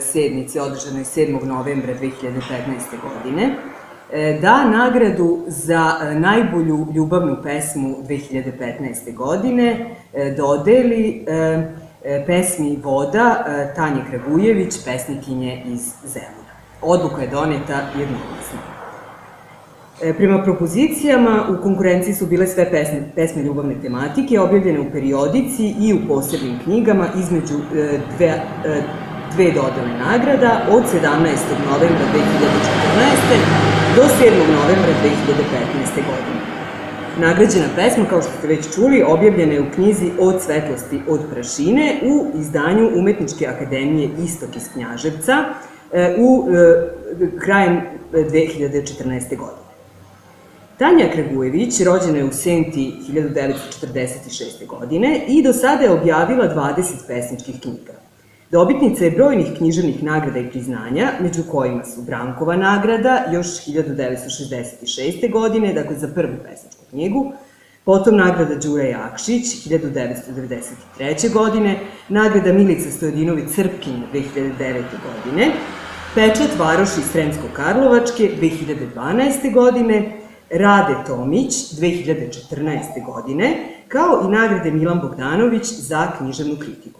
sednici održanoj 7. novembra 2015. godine da nagradu za najbolju ljubavnu pesmu 2015. godine dodeli pesmi Voda Tanje Kragujević, pesnikinje iz Zemuna. Odluka je doneta jednoglasno. Prema propozicijama, u konkurenciji su bile sve pesme ljubavne tematike, objavljene u periodici i u posebnim knjigama između dve dodele nagrada od 17. novembra 2014. do 7. novembra 2015. godine. Nagrađena pesma, kao što ste već čuli, objavljena je u knjizi Od svetlosti od prašine u izdanju Umetničke akademije Istok iz Knjaževca krajem 2014. godine. Tanja Kragujević rođena je u Senti 1946. godine i do sada je objavila 20 pesničkih knjiga. Dobitnica je brojnih književnih nagrada i priznanja, među kojima su Brankova nagrada još 1966. godine, dakle za prvu pesničku knjigu, potom nagrada Đura Jakšić 1993. godine, nagrada Milica Stojadinović-Crpkinja 2009. godine, Pečat Varoši Sremsko-Karlovačke 2012. godine, Rade Tomić 2014. godine, kao i nagrade Milan Bogdanović za književnu kritiku.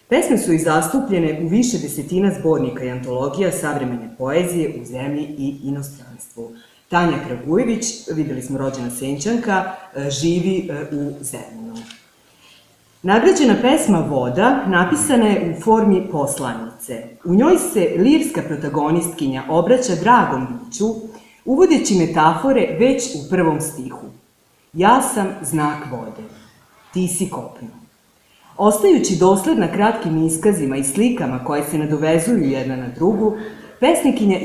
Pesme su i zastupljene u više desetina zbornika i antologija savremene poezije u zemlji i inostranstvu. Tanja Kragujević, videli smo, rođena Senčanka, živi u Zemunu. Nagrađena pesma Voda napisana je u formi poslanice. U njoj se lirska protagonistkinja obraća dragom biću, uvodeći metafore već u prvom stihu. Ja sam znak vode, ti si kopno. Ostajući dosledna kratkim iskazima i slikama koje se nadovezuju jedna na drugu, pesnikinja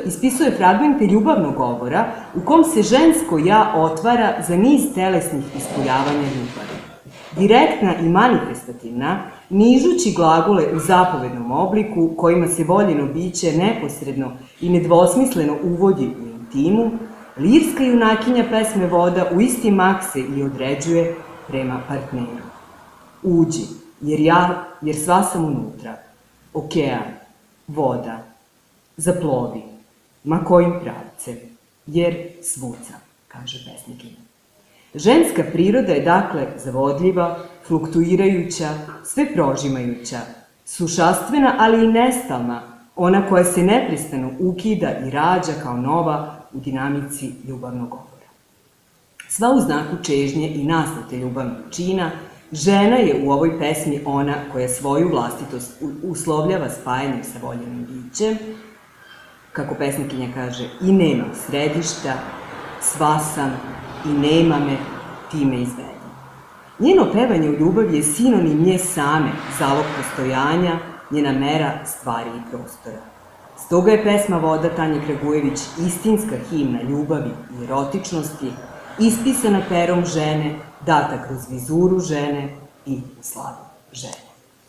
ispisuje fragmente ljubavnog govora u kom se žensko ja otvara za niz telesnih ispoljavanja ljubavi. Direktna i manifestativna, nižući glagole u zapovednom obliku kojima se voljeno biće neposredno i nedvosmisleno uvodi u intimu, lirska junakinja pesme Voda u isti mak se i određuje prema partneru. Uđi, jer sva sam unutra, okean, voda, zaplovi, ma kojim pravcem, jer svuca, kaže pesnikinja. Ženska priroda je dakle zavodljiva, fluktuirajuća, sve prožimajuća, sušastvena, ali i nestalna, ona koja se neprestano ukida i rađa kao nova u dinamici ljubavnog govora. Sva u znaku čežnje i naslete ljubavnog čina, žena je u ovoj pesmi ona koja svoju vlastitost uslovljava spajanjem sa voljenim bićem, kako pesnikinja kaže, i nemam središta, sva sam i nema me, ti me izvedi. Njeno pevanje u ljubavi je sinonim nje same, zalog postojanja, njena mera stvari i prostora. Stoga je pesma Voda Tanje Kragujević istinska himna ljubavi i erotičnosti, ispisana perom žene, data kroz vizuru žene i slavu žene.